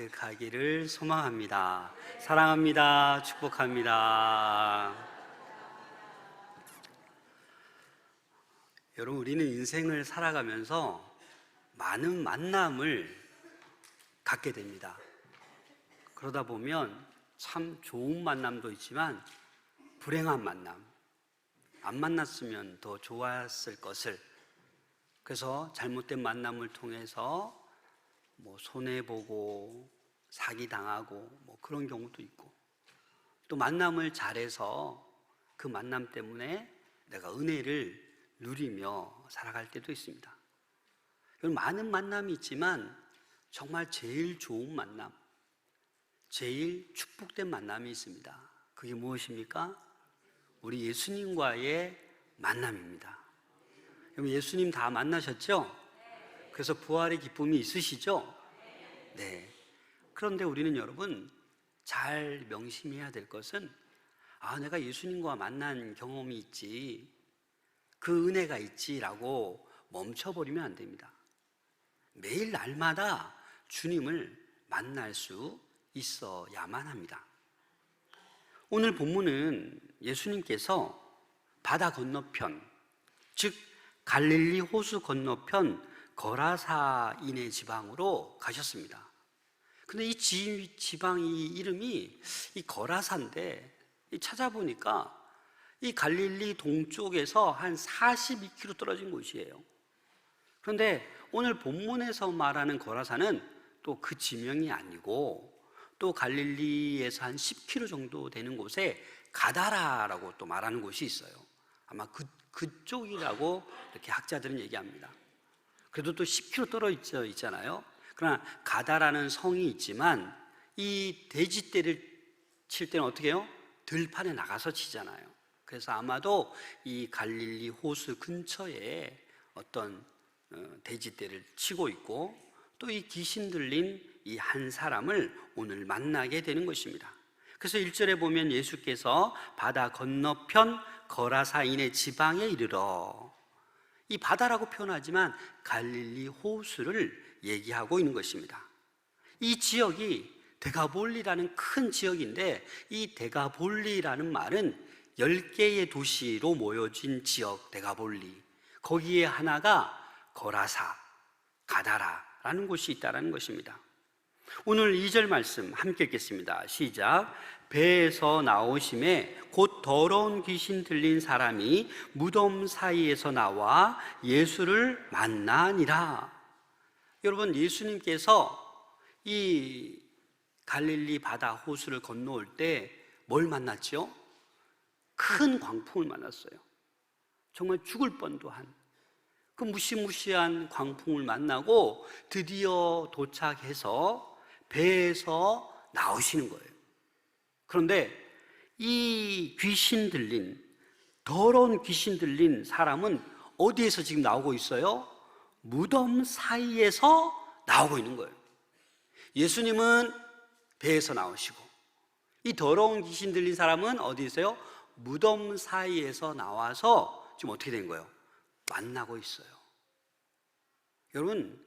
가득하기를 소망합니다. 사랑합니다. 축복합니다. 여러분, 우리는 인생을 살아가면서 많은 만남을 갖게 됩니다. 그러다 보면 참 좋은 만남도 있지만 불행한 만남, 안 만났으면 더 좋았을 것을, 그래서 잘못된 만남을 통해서 손해보고 사기당하고 그런 경우도 있고, 또 만남을 잘해서 그 만남 때문에 내가 은혜를 누리며 살아갈 때도 있습니다. 많은 만남이 있지만 정말 제일 좋은 만남, 제일 축복된 만남이 있습니다. 그게 무엇입니까? 우리 예수님과의 만남입니다. 여러분, 예수님 다 만나셨죠? 그래서 부활의 기쁨이 있으시죠? 네. 그런데 우리는 여러분 잘 명심해야 될 것은, 내가 예수님과 만난 경험이 있지, 그 은혜가 있지라고 멈춰버리면 안 됩니다. 매일 날마다 주님을 만날 수 있어야만 합니다. 오늘 본문은 예수님께서 바다 건너편, 즉 갈릴리 호수 건너편 거라사인의 지방으로 가셨습니다. 근데 이 지방이 이름이 이 거라사인데, 찾아보니까 이 갈릴리 동쪽에서 한 42km 떨어진 곳이에요. 그런데 오늘 본문에서 말하는 거라사는 또 그 지명이 아니고, 또 갈릴리에서 한 10km 정도 되는 곳에 가다라라고 또 말하는 곳이 있어요. 아마 그쪽이라고 이렇게 학자들은 얘기합니다. 그래도 또 10km 떨어져 있잖아요. 그러나 가다라는 성이 있지만 이 돼지떼를 칠 때는 어떻게 해요? 들판에 나가서 치잖아요. 그래서 아마도 이 갈릴리 호수 근처에 어떤 돼지떼를 치고 있고, 또 이 귀신 들린 이 한 사람을 오늘 만나게 되는 것입니다. 그래서 1절에 보면 예수께서 바다 건너편 거라사인의 지방에 이르러, 이 바다라고 표현하지만 갈릴리 호수를 얘기하고 있는 것입니다. 이 지역이 데가볼리라는 큰 지역인데, 이 데가볼리라는 말은 10개의 도시로 모여진 지역 데가볼리, 거기에 하나가 거라사, 가다라라는 곳이 있다는 것입니다. 오늘 2절 말씀 함께 읽겠습니다. 시작. 배에서 나오심에 곧 더러운 귀신 들린 사람이 무덤 사이에서 나와 예수를 만나니라. 여러분, 예수님께서 이 갈릴리 바다 호수를 건너올 때 뭘 만났죠? 큰 광풍을 만났어요. 정말 죽을 뻔도 한 그 무시무시한 광풍을 만나고 드디어 도착해서 배에서 나오시는 거예요. 그런데 이 귀신 들린, 더러운 귀신 들린 사람은 어디에서 지금 나오고 있어요? 무덤 사이에서 나오고 있는 거예요. 예수님은 배에서 나오시고, 이 더러운 귀신 들린 사람은 어디에서요? 무덤 사이에서 나와서 지금 어떻게 된 거예요? 만나고 있어요. 여러분,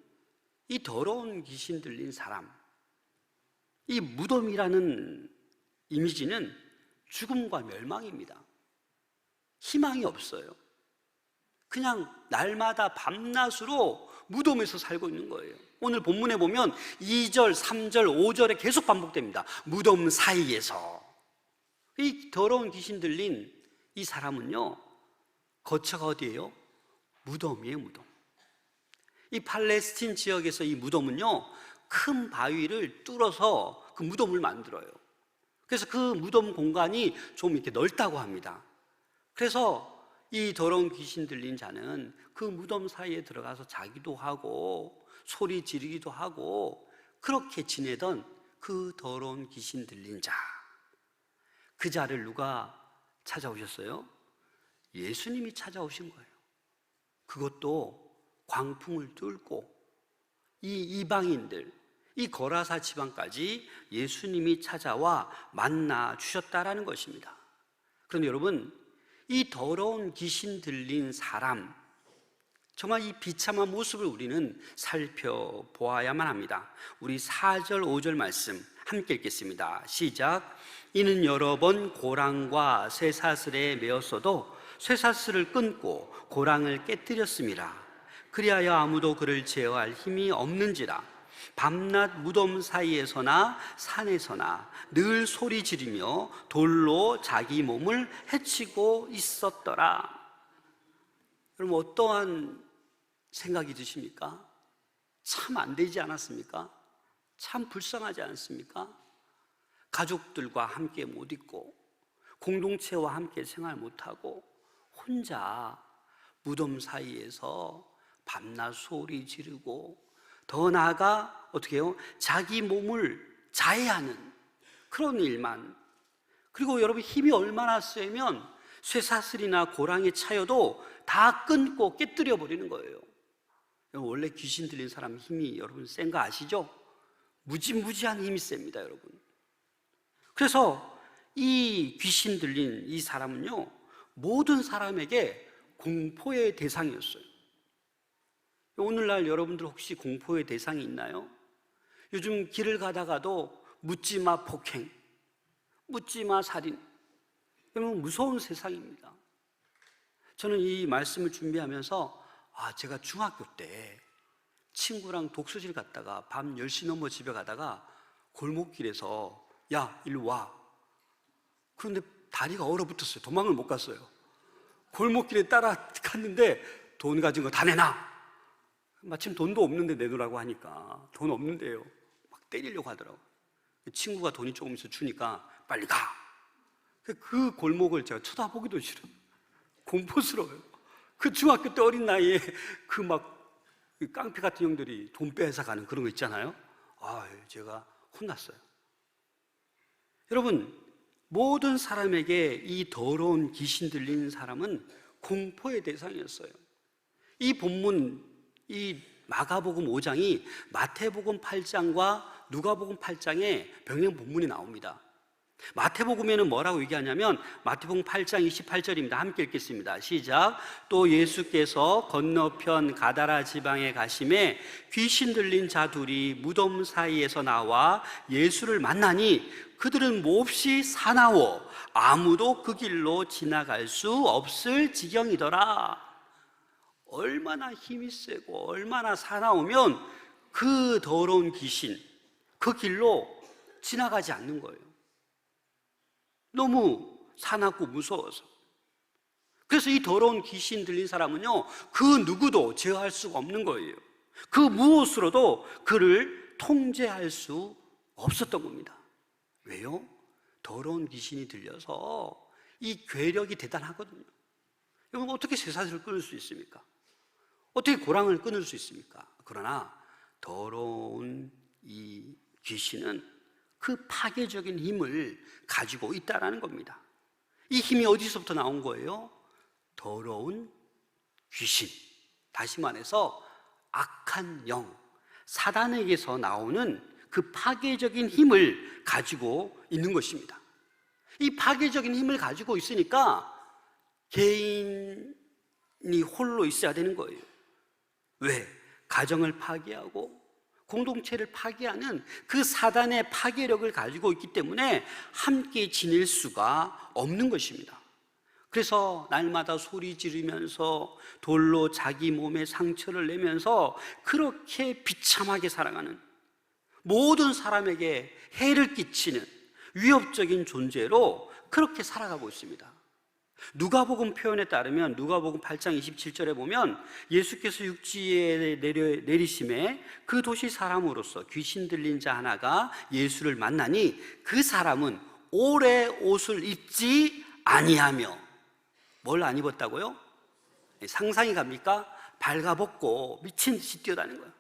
이 더러운 귀신 들린 사람, 이 무덤이라는 이미지는 죽음과 멸망입니다. 희망이 없어요. 그냥 날마다 밤낮으로 무덤에서 살고 있는 거예요. 오늘 본문에 보면 2절, 3절, 5절에 계속 반복됩니다. 무덤 사이에서. 이 더러운 귀신 들린 이 사람은요, 거처가 어디예요? 무덤이에요, 무덤. 이 팔레스틴 지역에서 이 무덤은요, 큰 바위를 뚫어서 그 무덤을 만들어요. 그래서 그 무덤 공간이 좀 이렇게 넓다고 합니다. 그래서 이 더러운 귀신 들린 자는 그 무덤 사이에 들어가서 자기도 하고 소리 지르기도 하고 그렇게 지내던 그 더러운 귀신 들린 자, 그 자를 누가 찾아오셨어요? 예수님이 찾아오신 거예요. 그것도 광풍을 뚫고 이 이방인들, 이 거라사 지방까지 예수님이 찾아와 만나 주셨다라는 것입니다. 그런데 여러분, 이 더러운 귀신 들린 사람, 정말 이 비참한 모습을 우리는 살펴보아야만 합니다. 우리 4절, 5절 말씀 함께 읽겠습니다. 시작. 이는 여러 번 고랑과 쇠사슬에 매었어도 쇠사슬을 끊고 고랑을 깨뜨렸습니다. 그리하여 아무도 그를 제어할 힘이 없는지라. 밤낮 무덤 사이에서나 산에서나 늘 소리 지르며 돌로 자기 몸을 해치고 있었더라. 여러분, 어떠한 생각이 드십니까? 참 안 되지 않았습니까? 참 불쌍하지 않습니까? 가족들과 함께 못 있고 공동체와 함께 생활 못하고 혼자 무덤 사이에서 밤낮 소리 지르고 더 나아가 어떻게 해요? 자기 몸을 자해하는 그런 일만. 그리고 여러분, 힘이 얼마나 세면 쇠사슬이나 고랑에 차여도 다 끊고 깨뜨려 버리는 거예요. 원래 귀신 들린 사람 힘이 여러분 센 거 아시죠? 무지무지한 힘이 셉니다, 여러분. 그래서 이 귀신 들린 이 사람은요, 모든 사람에게 공포의 대상이었어요. 오늘날 여러분들 혹시 공포의 대상이 있나요? 요즘 길을 가다가도 묻지마 폭행, 묻지마 살인, 여러분 무서운 세상입니다. 저는 이 말씀을 준비하면서 제가 중학교 때 친구랑 독서실 갔다가 밤 10시 넘어 집에 가다가 골목길에서 야, 일로 와. 그런데 다리가 얼어붙었어요. 도망을 못 갔어요. 골목길에 따라갔는데 돈 가진 거 다 내놔. 마침 돈도 없는데 내놓으라고 하니까 돈 없는데요. 막 때리려고 하더라고요. 친구가 돈이 조금 있어 주니까 빨리 가. 그 골목을 제가 쳐다보기도 싫어요. 공포스러워요. 그 중학교 때 어린 나이에 그 막 깡패 같은 형들이 돈 빼앗아 가는 그런 거 있잖아요. 제가 혼났어요. 여러분, 모든 사람에게 이 더러운 귀신 들린 사람은 공포의 대상이었어요. 이 본문, 이 마가복음 5장이 마태복음 8장과 누가복음 8장에 병행 본문이 나옵니다. 마태복음에는 뭐라고 얘기하냐면 마태복음 8장 28절입니다. 함께 읽겠습니다. 시작. 또 예수께서 건너편 가다라 지방에 가심에 귀신 들린 자 둘이 무덤 사이에서 나와 예수를 만나니 그들은 몹시 사나워 아무도 그 길로 지나갈 수 없을 지경이더라. 얼마나 힘이 세고 얼마나 사나우면 그 더러운 귀신 그 길로 지나가지 않는 거예요. 너무 사납고 무서워서. 그래서 이 더러운 귀신 들린 사람은요, 그 누구도 제어할 수가 없는 거예요. 그 무엇으로도 그를 통제할 수 없었던 겁니다. 왜요? 더러운 귀신이 들려서 이 괴력이 대단하거든요. 여러분, 어떻게 쇠사슬을 끊을 수 있습니까? 어떻게 고랑을 끊을 수 있습니까? 그러나 더러운 이 귀신은 그 파괴적인 힘을 가지고 있다는 겁니다. 이 힘이 어디서부터 나온 거예요? 더러운 귀신, 다시 말해서 악한 영, 사단에게서 나오는 그 파괴적인 힘을 가지고 있는 것입니다. 이 파괴적인 힘을 가지고 있으니까 개인이 홀로 있어야 되는 거예요. 왜? 가정을 파괴하고 공동체를 파괴하는 그 사단의 파괴력을 가지고 있기 때문에 함께 지낼 수가 없는 것입니다. 그래서 날마다 소리 지르면서 돌로 자기 몸에 상처를 내면서 그렇게 비참하게 살아가는, 모든 사람에게 해를 끼치는 위협적인 존재로 그렇게 살아가고 있습니다. 누가복음 표현에 따르면 누가복음 8장 27절에 보면 예수께서 육지에 내리심에 그 도시 사람으로서 귀신 들린 자 하나가 예수를 만나니 그 사람은 오래 옷을 입지 아니하며, 뭘 안 입었다고요? 상상이 갑니까? 발가벗고 미친 듯이 뛰어다니는 거예요.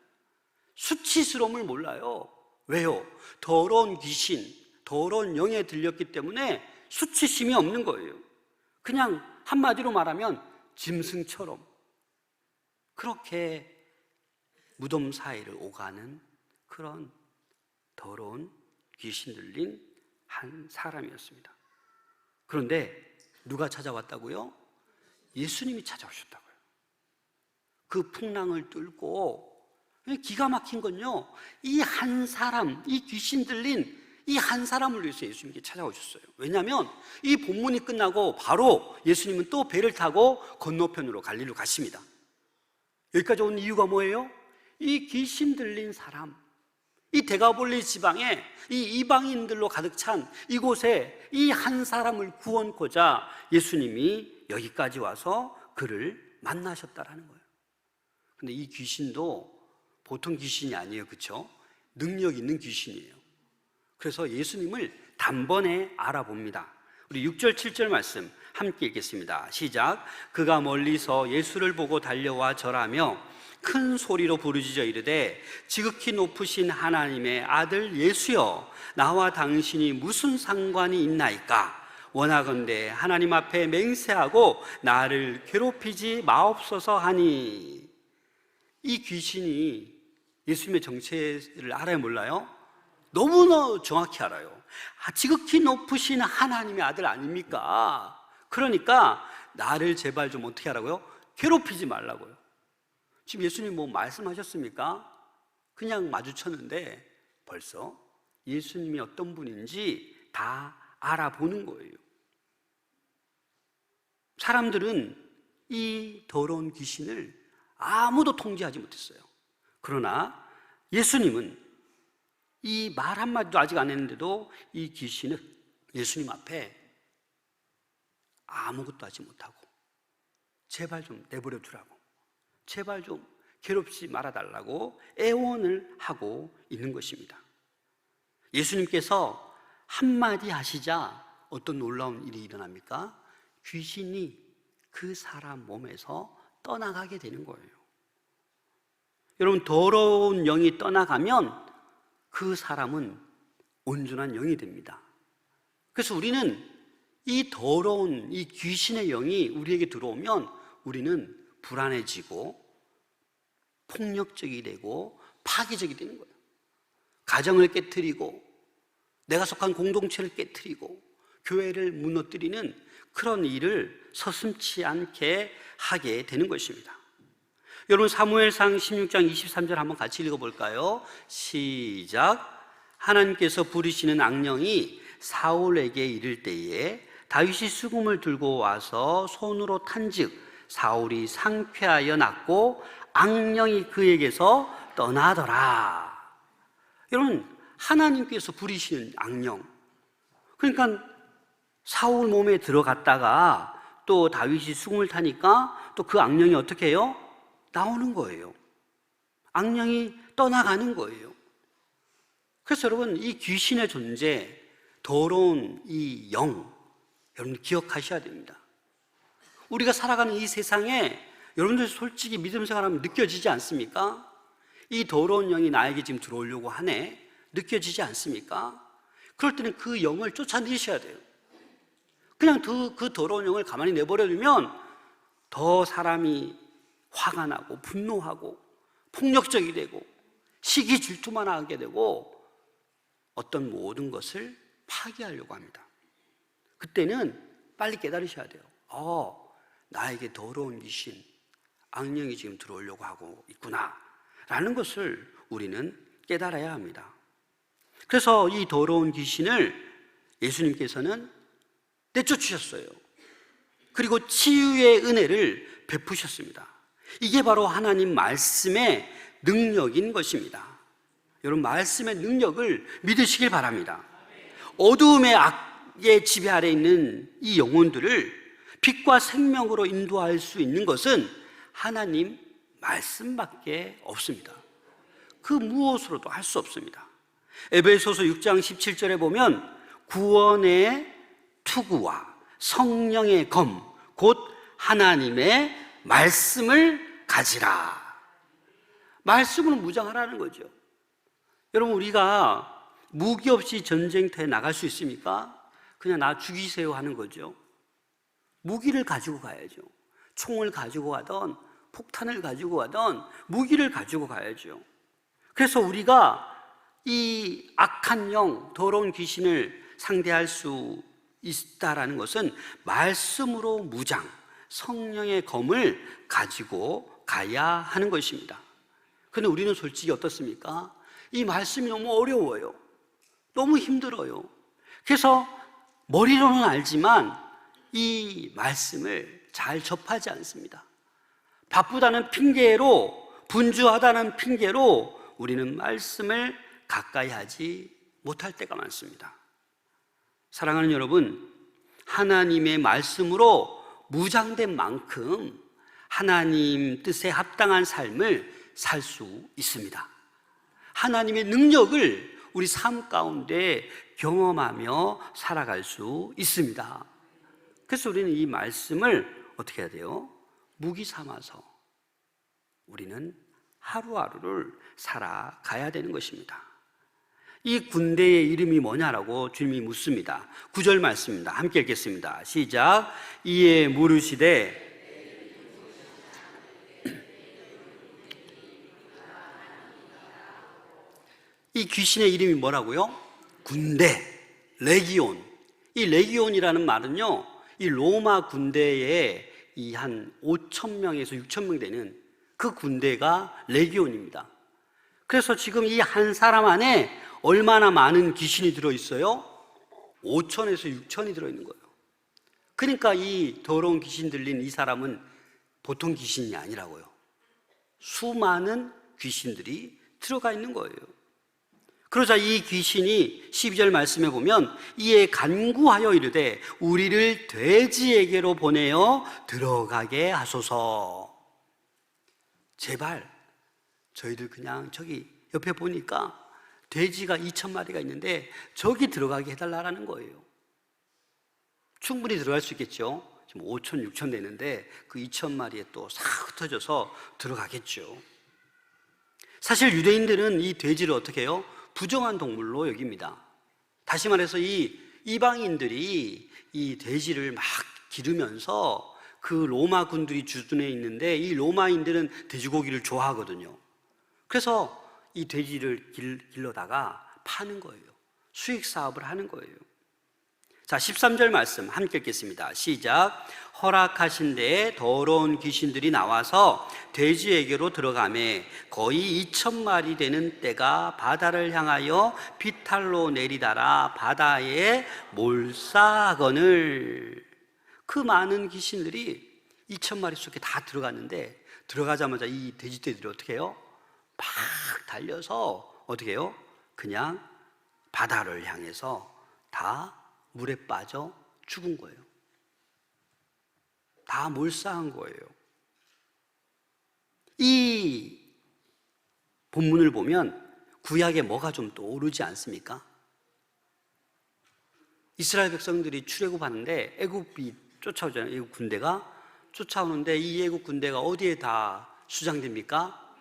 수치스러움을 몰라요. 왜요? 더러운 귀신, 더러운 영에 들렸기 때문에 수치심이 없는 거예요. 그냥 한마디로 말하면 짐승처럼 그렇게 무덤 사이를 오가는 그런 더러운 귀신 들린 한 사람이었습니다. 그런데 누가 찾아왔다고요? 예수님이 찾아오셨다고요. 그 풍랑을 뚫고, 기가 막힌 건요, 이 한 사람, 이 귀신 들린 이 한 사람을 위해서 예수님께 찾아오셨어요. 왜냐하면 이 본문이 끝나고 바로 예수님은 또 배를 타고 건너편으로 갈릴리로 가십니다. 여기까지 온 이유가 뭐예요? 이 귀신 들린 사람, 이 데가볼리 지방에 이 이방인들로 가득 찬 이곳에 이 한 사람을 구원코자 예수님이 여기까지 와서 그를 만나셨다라는 거예요. 근데 이 귀신도 보통 귀신이 아니에요, 그렇죠? 능력 있는 귀신이에요. 그래서 예수님을 단번에 알아봅니다. 우리 6절 7절 말씀 함께 읽겠습니다. 시작. 그가 멀리서 예수를 보고 달려와 절하며 큰 소리로 부르짖어 이르되 지극히 높으신 하나님의 아들 예수여, 나와 당신이 무슨 상관이 있나이까? 원하건대 하나님 앞에 맹세하고 나를 괴롭히지 마옵소서 하니. 이 귀신이 예수님의 정체를 알아요, 몰라요? 너무나 정확히 알아요. 지극히 높으신 하나님의 아들 아닙니까? 그러니까 나를 제발 좀 어떻게 하라고요? 괴롭히지 말라고요. 지금 예수님 뭐 말씀하셨습니까? 그냥 마주쳤는데 벌써 예수님이 어떤 분인지 다 알아보는 거예요. 사람들은 이 더러운 귀신을 아무도 통제하지 못했어요. 그러나 예수님은 이 말 한마디도 아직 안 했는데도 이 귀신은 예수님 앞에 아무것도 하지 못하고 제발 좀 내버려 두라고, 제발 좀 괴롭히지 말아달라고 애원을 하고 있는 것입니다. 예수님께서 한마디 하시자 어떤 놀라운 일이 일어납니까? 귀신이 그 사람 몸에서 떠나가게 되는 거예요. 여러분, 더러운 영이 떠나가면 그 사람은 온전한 영이 됩니다. 그래서 우리는 이 더러운 이 귀신의 영이 우리에게 들어오면 우리는 불안해지고 폭력적이 되고 파괴적이 되는 거예요. 가정을 깨트리고 내가 속한 공동체를 깨트리고 교회를 무너뜨리는 그런 일을 서슴지 않게 하게 되는 것입니다. 여러분, 사무엘상 16장 23절 한번 같이 읽어볼까요? 시작. 하나님께서 부르시는 악령이 사울에게 이를 때에 다윗이 수금을 들고 와서 손으로 탄즉 사울이 상쾌하여 낫고 악령이 그에게서 떠나더라. 여러분, 하나님께서 부리시는 악령, 그러니까 사울 몸에 들어갔다가 또 다윗이 수금을 타니까 또 그 악령이 어떻게 해요? 나오는 거예요. 악령이 떠나가는 거예요. 그래서 여러분, 이 귀신의 존재, 더러운 이 영, 여러분 기억하셔야 됩니다. 우리가 살아가는 이 세상에 여러분들 솔직히 믿음 생활하면 느껴지지 않습니까? 이 더러운 영이 나에게 지금 들어오려고 하네, 느껴지지 않습니까? 그럴 때는 그 영을 쫓아내셔야 돼요. 그냥 그 더러운 영을 가만히 내버려두면 더 사람이 화가 나고 분노하고 폭력적이 되고 시기 질투만 하게 되고 어떤 모든 것을 파괴하려고 합니다. 그때는 빨리 깨달으셔야 돼요. 나에게 더러운 귀신, 악령이 지금 들어오려고 하고 있구나 라는 것을 우리는 깨달아야 합니다. 그래서 이 더러운 귀신을 예수님께서는 내쫓으셨어요. 그리고 치유의 은혜를 베푸셨습니다. 이게 바로 하나님 말씀의 능력인 것입니다. 여러분, 말씀의 능력을 믿으시길 바랍니다. 어두움의 악의 지배 아래 있는 이 영혼들을 빛과 생명으로 인도할 수 있는 것은 하나님 말씀밖에 없습니다. 그 무엇으로도 할 수 없습니다. 에베소서 6장 17절에 보면 구원의 투구와 성령의 검, 곧 하나님의 말씀을 가지라. 말씀으로 무장하라는 거죠. 여러분, 우리가 무기 없이 전쟁터에 나갈 수 있습니까? 그냥 나 죽이세요 하는 거죠. 무기를 가지고 가야죠. 총을 가지고 가던 폭탄을 가지고 가던 무기를 가지고 가야죠. 그래서 우리가 이 악한 영, 더러운 귀신을 상대할 수 있다라는 것은 말씀으로 무장, 성령의 검을 가지고 가야 하는 것입니다. 그런데 우리는 솔직히 어떻습니까? 이 말씀이 너무 어려워요. 너무 힘들어요. 그래서 머리로는 알지만 이 말씀을 잘 접하지 않습니다. 바쁘다는 핑계로, 분주하다는 핑계로 우리는 말씀을 가까이 하지 못할 때가 많습니다. 사랑하는 여러분, 하나님의 말씀으로 무장된 만큼 하나님 뜻에 합당한 삶을 살 수 있습니다. 하나님의 능력을 우리 삶 가운데 경험하며 살아갈 수 있습니다. 그래서 우리는 이 말씀을 어떻게 해야 돼요? 무기 삼아서 우리는 하루하루를 살아가야 되는 것입니다. 이 군대의 이름이 뭐냐라고 주님이 묻습니다. 9절 말씀입니다. 함께 읽겠습니다. 시작. 이에 물으시되 이 귀신의 이름이 뭐라고요? 군대, 레기온. 이 레기온이라는 말은요, 이 로마 군대에 이 한 5,000명에서 6,000명 되는 그 군대가 레기온입니다. 그래서 지금 이 한 사람 안에 얼마나 많은 귀신이 들어있어요? 5,000에서 6,000이 들어있는 거예요. 그러니까 이 더러운 귀신 들린 이 사람은 보통 귀신이 아니라고요. 수많은 귀신들이 들어가 있는 거예요. 그러자 이 귀신이 12절 말씀에 보면 이에 간구하여 이르되 우리를 돼지에게로 보내어 들어가게 하소서. 제발 저희들 그냥 저기 옆에 보니까 돼지가 2,000마리가 있는데 저기 들어가게 해달라는 거예요. 충분히 들어갈 수 있겠죠. 지금 5,000, 6,000 되는데 그 2,000마리에 또 싹 흩어져서 들어가겠죠. 사실 유대인들은 이 돼지를 어떻게 해요? 부정한 동물로 여깁니다. 다시 말해서 이 이방인들이 이 돼지를 막 기르면서 그 로마 군들이 주둔해 있는데 이 로마인들은 돼지고기를 좋아하거든요. 그래서 이 돼지를 길러다가 파는 거예요. 수익 사업을 하는 거예요. 자, 13절 말씀 함께 읽겠습니다. 시작. 허락하신 데에 더러운 귀신들이 나와서 돼지에게로 들어가매 거의 2,000마리 되는 떼가 바다를 향하여 비탈로 내리다라 바다에 몰사하거늘. 그 많은 귀신들이 2,000마리 속에 다 들어갔는데 들어가자마자 이 돼지떼들이 어떻게 해요? 막 달려서 어떻게 해요? 그냥 바다를 향해서 다 물에 빠져 죽은 거예요. 다 몰사한 거예요. 이 본문을 보면 구약에 뭐가 좀 떠오르지 않습니까? 이스라엘 백성들이 출애굽하는데 애굽이 쫓아오잖아요. 애굽 군대가 쫓아오는데 이 애굽 군대가 어디에 다 수장됩니까?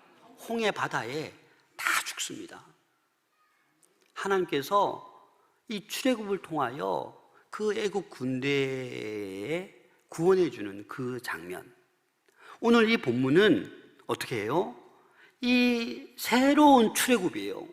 홍해 바다에 다 죽습니다. 하나님께서 이 출애굽을 통하여 그 애굽 군대에 구원해 주는 그 장면. 오늘 이 본문은 어떻게 해요? 이 새로운 출애굽이에요.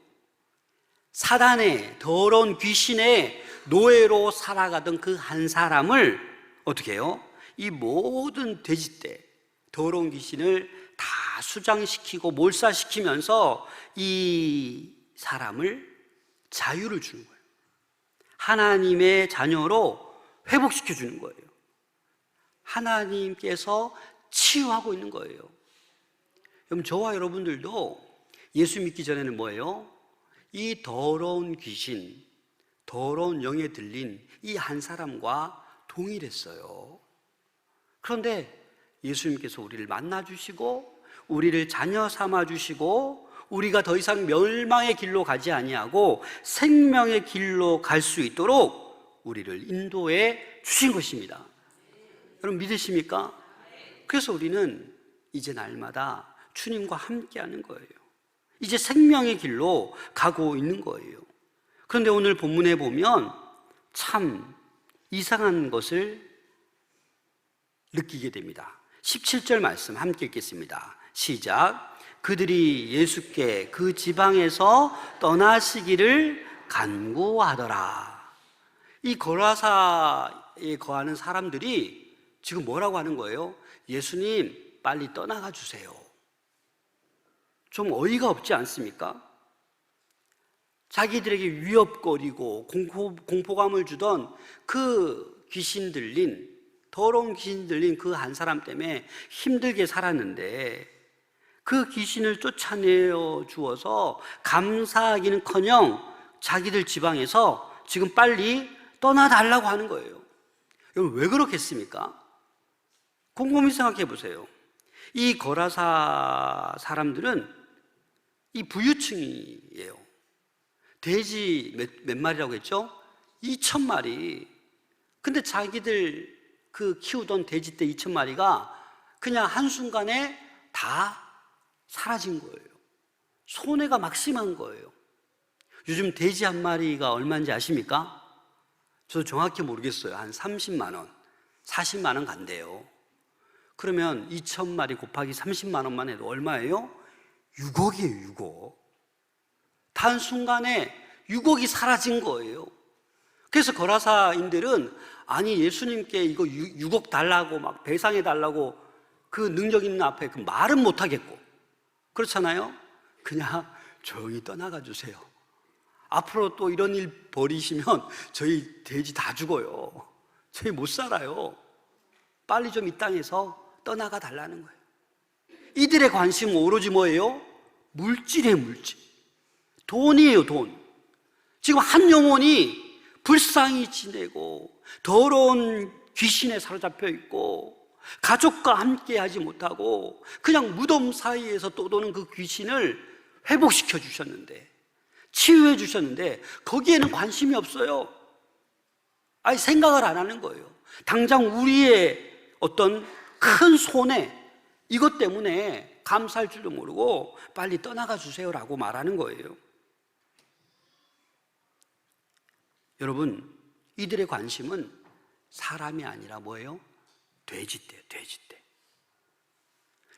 사단의 더러운 귀신의 노예로 살아가던 그 한 사람을 어떻게 해요? 이 모든 돼지떼, 더러운 귀신을 다 수장시키고 몰사시키면서 이 사람을 자유를 주는 거예요. 하나님의 자녀로 회복시켜 주는 거예요. 하나님께서 치유하고 있는 거예요. 그럼 저와 여러분들도 예수 믿기 전에는 뭐예요? 이 더러운 귀신, 더러운 영에 들린 이 한 사람과 동일했어요. 그런데 예수님께서 우리를 만나주시고 우리를 자녀 삼아주시고 우리가 더 이상 멸망의 길로 가지 아니하고 생명의 길로 갈 수 있도록 우리를 인도해 주신 것입니다. 여러분 믿으십니까? 그래서 우리는 이제 날마다 주님과 함께하는 거예요. 이제 생명의 길로 가고 있는 거예요. 그런데 오늘 본문에 보면 참 이상한 것을 느끼게 됩니다. 17절 말씀 함께 읽겠습니다. 시작. 그들이 예수께 그 지방에서 떠나시기를 간구하더라. 이 거라사에 거하는 사람들이 지금 뭐라고 하는 거예요? 예수님 빨리 떠나가 주세요. 좀 어이가 없지 않습니까? 자기들에게 위협거리고 공포감을 주던 그 귀신 들린, 더러운 귀신 들린 그 한 사람 때문에 힘들게 살았는데 그 귀신을 쫓아내어 주어서 감사하기는커녕 자기들 지방에서 지금 빨리 떠나달라고 하는 거예요. 여러분, 왜 그렇겠습니까? 곰곰이 생각해 보세요. 이 거라사 사람들은 이 부유층이에요. 돼지 몇 마리라고 했죠? 2,000마리. 근데 자기들 그 키우던 돼지떼 2,000마리가 그냥 한순간에 다 사라진 거예요. 손해가 막심한 거예요. 요즘 돼지 한 마리가 얼마인지 아십니까? 저도 정확히 모르겠어요. 한 30만 원, 40만 원 간대요. 그러면 2,000마리 곱하기 30만 원만 해도 얼마예요? 6억이에요, 6억. 단순간에 6억이 사라진 거예요. 그래서 거라사인들은 아니 예수님께 이거 6억 달라고 막 배상해 달라고 그 능력 있는 앞에 그 말은 못 하겠고, 그렇잖아요. 그냥 조용히 떠나가 주세요. 앞으로 또 이런 일 벌이시면 저희 돼지 다 죽어요. 저희 못 살아요. 빨리 좀 이 땅에서 떠나가 달라는 거예요. 이들의 관심은 오로지 뭐예요? 물질이에요, 물질. 돈이에요, 돈. 지금 한 영혼이 불쌍히 지내고 더러운 귀신에 사로잡혀 있고 가족과 함께 하지 못하고 그냥 무덤 사이에서 떠도는 그 귀신을 회복시켜 주셨는데, 치유해 주셨는데 거기에는 관심이 없어요. 아니, 생각을 안 하는 거예요. 당장 우리의 어떤 큰 손해, 이것 때문에 감사할 줄도 모르고 빨리 떠나가 주세요라고 말하는 거예요. 여러분, 이들의 관심은 사람이 아니라 뭐예요? 돼지떼, 돼지떼.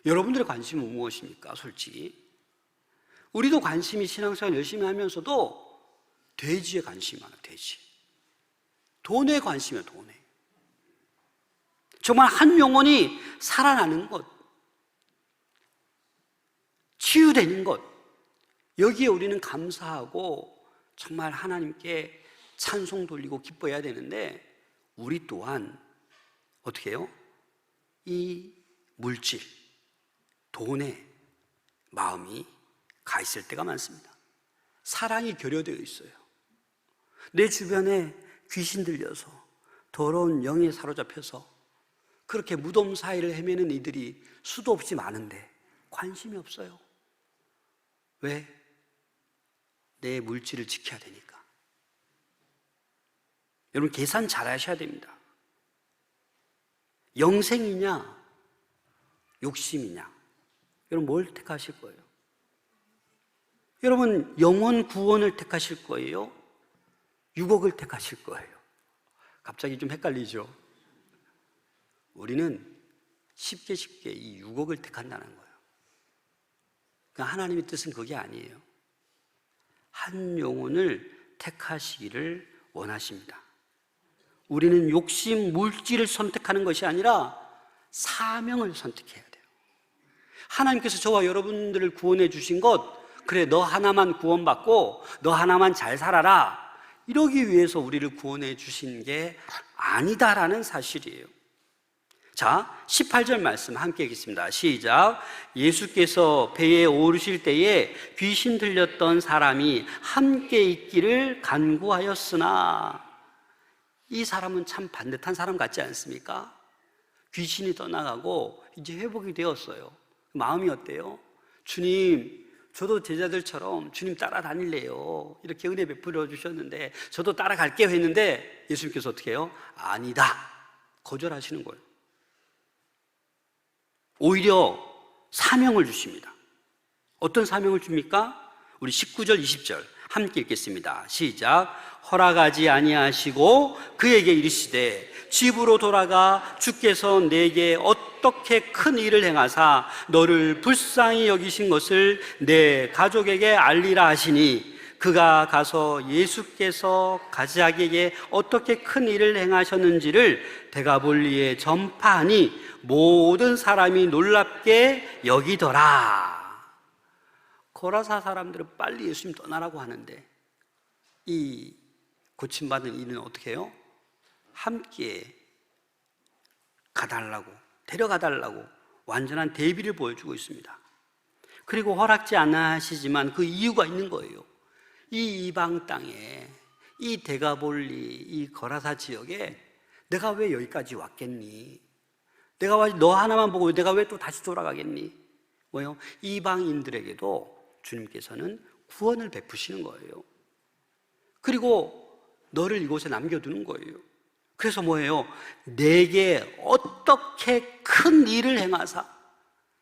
여러분들의 관심은 무엇입니까? 솔직히 우리도 관심이 신앙생활 열심히 하면서도 돼지에 관심이 많아요. 돼지. 돈에 관심이에요. 돈에. 정말 한 영혼이 살아나는 것, 치유되는 것, 여기에 우리는 감사하고 정말 하나님께 찬송 돌리고 기뻐해야 되는데, 우리 또한 어떻게 해요? 이 물질, 돈에 마음이 가 있을 때가 많습니다. 사랑이 결여되어 있어요. 내 주변에 귀신 들려서 더러운 영에 사로잡혀서 그렇게 무덤 사이를 헤매는 이들이 수도 없이 많은데 관심이 없어요. 왜? 내 물질을 지켜야 되니까. 여러분, 계산 잘 하셔야 됩니다. 영생이냐 욕심이냐, 여러분 뭘 택하실 거예요? 여러분, 영혼 구원을 택하실 거예요? 6억을 택하실 거예요? 갑자기 좀 헷갈리죠? 우리는 쉽게 이 6억을 택한다는 거예요. 그러니까 하나님의 뜻은 그게 아니에요. 한 영혼을 택하시기를 원하십니다. 우리는 욕심, 물질을 선택하는 것이 아니라 사명을 선택해야 돼요. 하나님께서 저와 여러분들을 구원해 주신 것, 그래 너 하나만 구원받고 너 하나만 잘 살아라, 이러기 위해서 우리를 구원해 주신 게 아니다라는 사실이에요. 자, 18절 말씀 함께 읽겠습니다. 시작. 예수께서 배에 오르실 때에 귀신 들렸던 사람이 함께 있기를 간구하였으나, 이 사람은 참 반듯한 사람 같지 않습니까? 귀신이 떠나가고 이제 회복이 되었어요. 마음이 어때요? 주님, 저도 제자들처럼 주님 따라다닐래요. 이렇게 은혜 베풀어 주셨는데 저도 따라갈게요 했는데 예수님께서 어떻게 해요? 아니다, 거절하시는 거예요. 오히려 사명을 주십니다. 어떤 사명을 줍니까? 우리 19절, 20절 함께 읽겠습니다. 시작. 허락하지 아니하시고 그에게 이르시되 집으로 돌아가 주께서 내게 어떻게 큰 일을 행하사 너를 불쌍히 여기신 것을 내 가족에게 알리라 하시니, 그가 가서 예수께서 가즈에게 어떻게 큰 일을 행하셨는지를 데가볼리에 전파하니 모든 사람이 놀랍게 여기더라. 거라사 사람들은 빨리 예수님 떠나라고 하는데 이 고침받은 이는 어떻게 해요? 함께 가달라고, 데려가달라고 완전한 대비를 보여주고 있습니다. 그리고 허락지 않아 하시지만 그 이유가 있는 거예요. 이 이방 땅에, 이 데가볼리, 이 거라사 지역에 내가 왜 여기까지 왔겠니? 내가 너 하나만 보고 내가 왜 또 다시 돌아가겠니? 뭐요? 이방인들에게도 주님께서는 구원을 베푸시는 거예요. 그리고 너를 이곳에 남겨두는 거예요. 그래서 뭐예요? 내게 어떻게 큰 일을 행하사.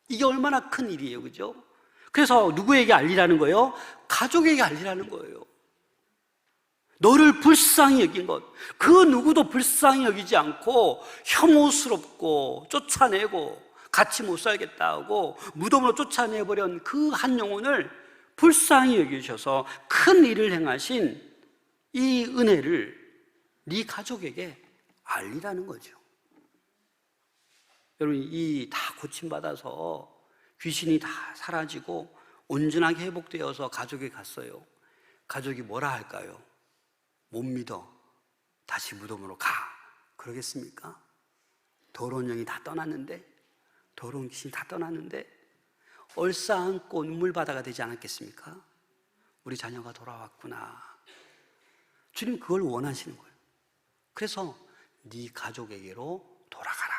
이게 얼마나 큰 일이에요, 그죠? 그래서 누구에게 알리라는 거예요? 가족에게 알리라는 거예요. 너를 불쌍히 여긴 것, 그 누구도 불쌍히 여기지 않고 혐오스럽고 쫓아내고 같이 못 살겠다 하고 무덤으로 쫓아내버린 그 한 영혼을 불쌍히 여기셔서 큰 일을 행하신 이 은혜를 네 가족에게 알리라는 거죠. 여러분, 이 다 고침받아서 귀신이 다 사라지고 온전하게 회복되어서 가족에 갔어요. 가족이 뭐라 할까요? 못 믿어, 다시 무덤으로 가, 그러겠습니까? 더러운 영이 다 떠났는데, 더러운 귀신이 다 떠났는데 얼싸안고 눈물바다가 되지 않았겠습니까? 우리 자녀가 돌아왔구나. 주님 그걸 원하시는 거예요. 그래서 네 가족에게로 돌아가라.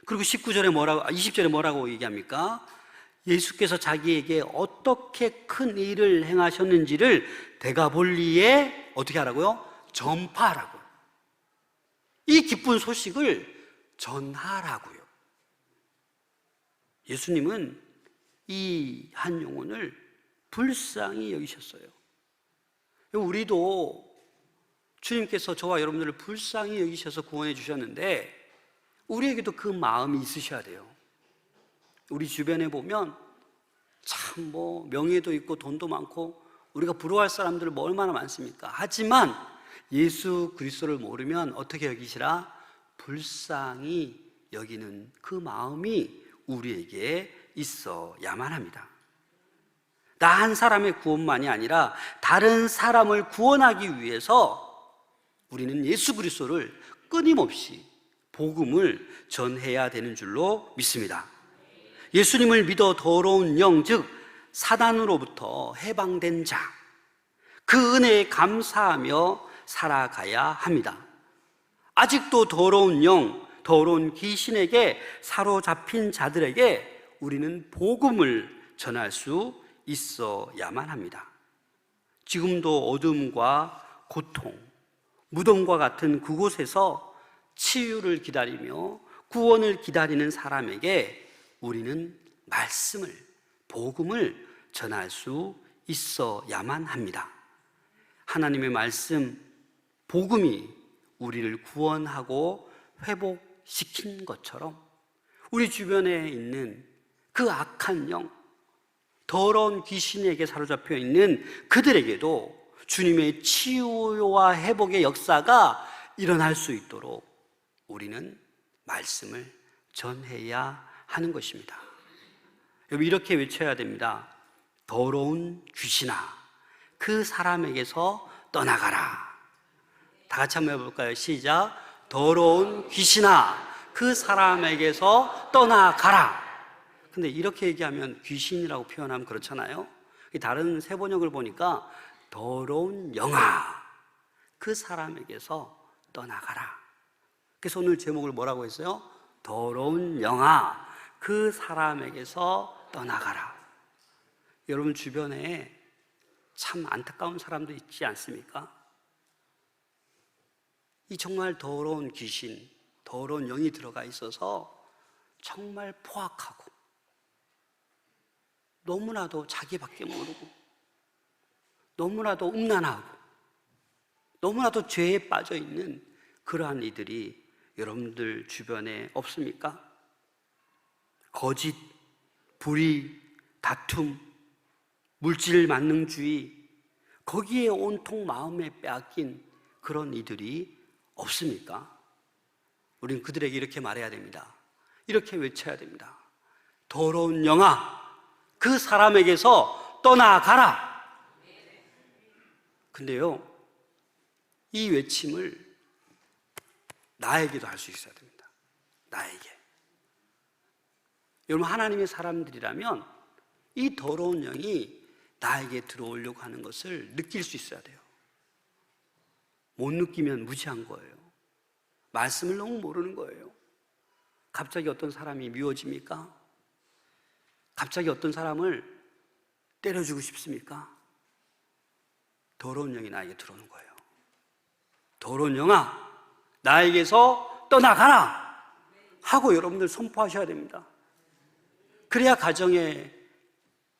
그리고 20절에 뭐라고 얘기합니까? 예수께서 자기에게 어떻게 큰 일을 행하셨는지를 데가볼리에 어떻게 하라고요? 전파하라고요. 이 기쁜 소식을 전하라고요. 예수님은 이 한 영혼을 불쌍히 여기셨어요. 우리도 주님께서 저와 여러분들을 불쌍히 여기셔서 구원해 주셨는데 우리에게도 그 마음이 있으셔야 돼요. 우리 주변에 보면 참 뭐 명예도 있고 돈도 많고 우리가 부러워할 사람들은 뭐 얼마나 많습니까? 하지만 예수 그리스도를 모르면 어떻게 여기시라? 불쌍히 여기는 그 마음이 우리에게 있어야만 합니다. 나 한 사람의 구원만이 아니라 다른 사람을 구원하기 위해서 우리는 예수 그리스도를 끊임없이 복음을 전해야 되는 줄로 믿습니다. 예수님을 믿어 더러운 영, 즉 사단으로부터 해방된 자, 그 은혜에 감사하며 살아가야 합니다. 아직도 더러운 영, 더러운 귀신에게 사로잡힌 자들에게 우리는 복음을 전할 수 있어야만 합니다. 지금도 어둠과 고통, 무덤과 같은 그곳에서 치유를 기다리며 구원을 기다리는 사람에게 우리는 말씀을, 복음을 전할 수 있어야만 합니다. 하나님의 말씀, 복음이 우리를 구원하고 회복시킨 것처럼 우리 주변에 있는 그 악한 영, 더러운 귀신에게 사로잡혀 있는 그들에게도 주님의 치유와 회복의 역사가 일어날 수 있도록 우리는 말씀을 전해야 하는 것입니다. 여러분, 이렇게 외쳐야 됩니다. 더러운 귀신아, 그 사람에게서 떠나가라. 다 같이 한번 해볼까요? 시작. 더러운 귀신아, 그 사람에게서 떠나가라. 근데 이렇게 얘기하면 귀신이라고 표현하면 그렇잖아요. 다른 세번역을 보니까 더러운 영아, 그 사람에게서 떠나가라. 그래서 오늘 제목을 뭐라고 했어요? 더러운 영아, 그 사람에게서 떠나가라. 여러분 주변에 참 안타까운 사람도 있지 않습니까? 이 정말 더러운 귀신, 더러운 영이 들어가 있어서 정말 포악하고 너무나도 자기밖에 모르고 너무나도 음란하고 너무나도 죄에 빠져 있는 그러한 이들이 여러분들 주변에 없습니까? 거짓, 불의, 다툼, 물질 만능주의, 거기에 온통 마음에 빼앗긴 그런 이들이 없습니까? 우리는 그들에게 이렇게 말해야 됩니다. 이렇게 외쳐야 됩니다. 더러운 영아, 그 사람에게서 떠나가라. 근데요, 이 외침을 나에게도 할 수 있어야 됩니다. 나에게. 여러분, 하나님의 사람들이라면 이 더러운 영이 나에게 들어오려고 하는 것을 느낄 수 있어야 돼요. 못 느끼면 무지한 거예요. 말씀을 너무 모르는 거예요. 갑자기 어떤 사람이 미워집니까? 갑자기 어떤 사람을 때려주고 싶습니까? 더러운 영이 나에게 들어오는 거예요. 더러운 영아, 나에게서 떠나가라 하고 여러분들 선포하셔야 됩니다. 그래야 가정에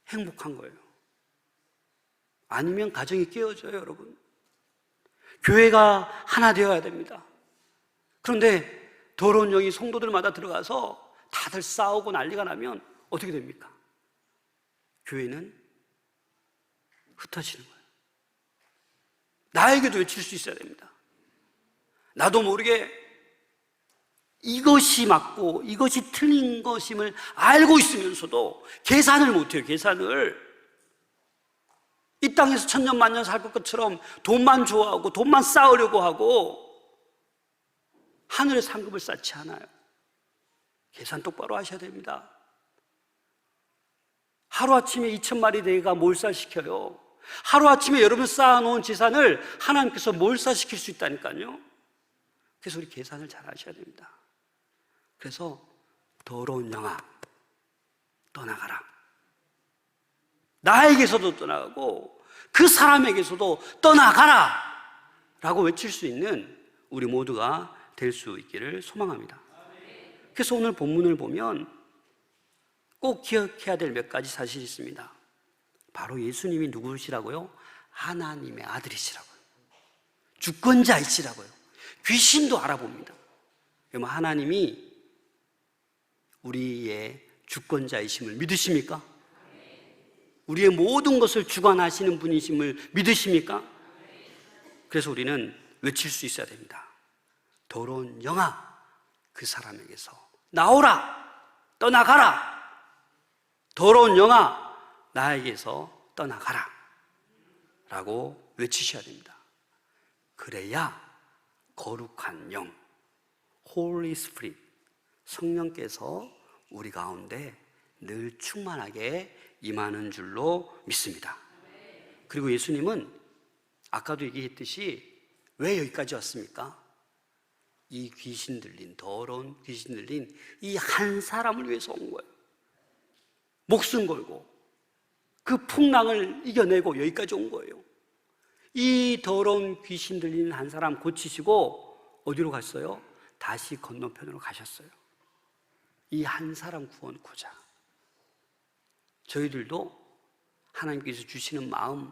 행복한 거예요. 아니면 가정이 깨어져요, 여러분. 교회가 하나 되어야 됩니다. 그런데 더러운 영이 성도들마다 들어가서 다들 싸우고 난리가 나면 어떻게 됩니까? 교회는 흩어지는 거예요. 나에게도 외칠 수 있어야 됩니다. 나도 모르게 이것이 맞고 이것이 틀린 것임을 알고 있으면서도 계산을 못해요. 계산을. 이 땅에서 천년만년 살 것처럼 돈만 좋아하고 돈만 쌓으려고 하고 하늘의 상급을 쌓지 않아요. 계산 똑바로 하셔야 됩니다. 하루아침에 2,000마리 돼지가 몰살시켜요. 하루아침에 여러분 쌓아놓은 재산을 하나님께서 몰살시킬 수 있다니까요. 그래서 우리 계산을 잘 하셔야 됩니다. 그래서 더러운 영아, 떠나가라. 나에게서도 떠나가고 그 사람에게서도 떠나가라 라고 외칠 수 있는 우리 모두가 될 수 있기를 소망합니다. 그래서 오늘 본문을 보면 꼭 기억해야 될 몇 가지 사실이 있습니다. 바로 예수님이 누구시라고요? 하나님의 아들이시라고요. 주권자이시라고요. 귀신도 알아봅니다. 그럼 하나님이 우리의 주권자이심을 믿으십니까? 우리의 모든 것을 주관하시는 분이심을 믿으십니까? 그래서 우리는 외칠 수 있어야 됩니다. 더러운 영아, 그 사람에게서 나오라, 떠나가라. 더러운 영아, 나에게서 떠나가라 라고 외치셔야 됩니다. 그래야 거룩한 영, Holy Spirit, 성령께서 우리 가운데 늘 충만하게 임하는 줄로 믿습니다. 그리고 예수님은 아까도 얘기했듯이 왜 여기까지 왔습니까? 이 귀신 들린, 더러운 귀신 들린 이 한 사람을 위해서 온 거예요. 목숨 걸고 그 풍랑을 이겨내고 여기까지 온 거예요. 이 더러운 귀신 들리는 한 사람 고치시고 어디로 갔어요? 다시 건너편으로 가셨어요. 이 한 사람 구원코자. 저희들도 하나님께서 주시는 마음,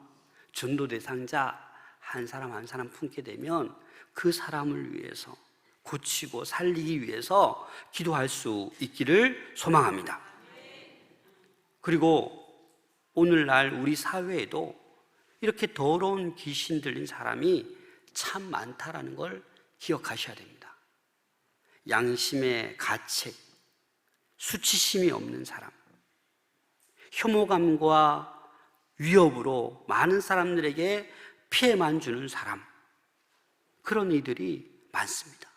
전도 대상자 한 사람 한 사람 품게 되면 그 사람을 위해서 고치고 살리기 위해서 기도할 수 있기를 소망합니다. 그리고 오늘날 우리 사회에도 이렇게 더러운 귀신 들린 사람이 참 많다라는 걸 기억하셔야 됩니다. 양심의 가책, 수치심이 없는 사람, 혐오감과 위협으로 많은 사람들에게 피해만 주는 사람, 그런 이들이 많습니다.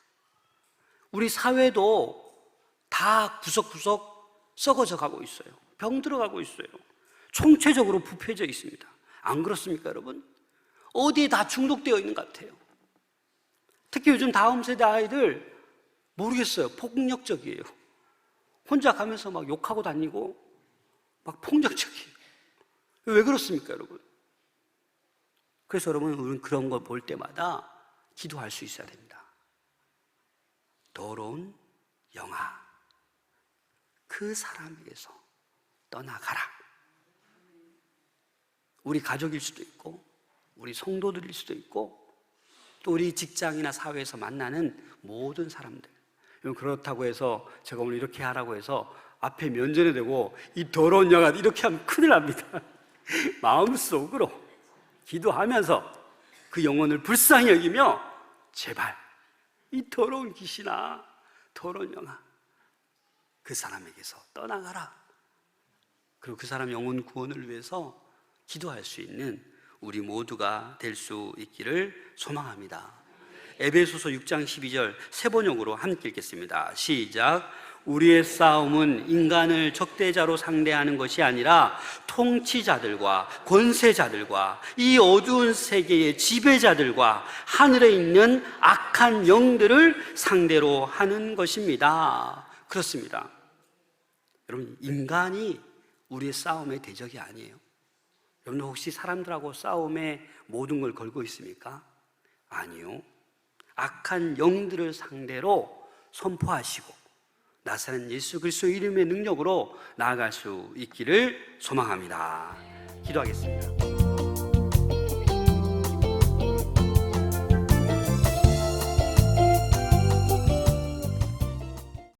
우리 사회도 다 구석구석 썩어져 가고 있어요. 병들어가고 있어요. 총체적으로 부패져 있습니다. 안 그렇습니까, 여러분? 어디에 다 중독되어 있는 것 같아요. 특히 요즘 다음 세대 아이들 모르겠어요. 폭력적이에요. 혼자 가면서 막 욕하고 다니고 막 폭력적이에요. 왜 그렇습니까, 여러분? 그래서 여러분, 우리는 그런 걸 볼 때마다 기도할 수 있어야 됩니다. 더러운 영아, 그 사람에게서 떠나가라. 우리 가족일 수도 있고 우리 성도들일 수도 있고 또 우리 직장이나 사회에서 만나는 모든 사람들. 그렇다고 해서 제가 오늘 이렇게 하라고 해서 앞에 면전에 대고 이 더러운 영아 이렇게 하면 큰일 납니다. 마음속으로 기도하면서 그 영혼을 불쌍히 여기며 제발 이 더러운 귀신아, 더러운 영아, 그 사람에게서 떠나가라 그리고 그 사람 영혼 구원을 위해서 기도할 수 있는 우리 모두가 될 수 있기를 소망합니다. 에베소서 6장 12절 세 번역으로 함께 읽겠습니다. 시작. 우리의 싸움은 인간을 적대자로 상대하는 것이 아니라 통치자들과 권세자들과 이 어두운 세계의 지배자들과 하늘에 있는 악한 영들을 상대로 하는 것입니다. 그렇습니다. 여러분, 인간이 우리의 싸움의 대적이 아니에요. 여러분, 혹시 사람들하고 싸움에 모든 걸 걸고 있습니까? 아니요. 악한 영들을 상대로 선포하시고 나사렛 예수 그리스도의 이름의 능력으로 나아갈 수 있기를 소망합니다. 기도하겠습니다.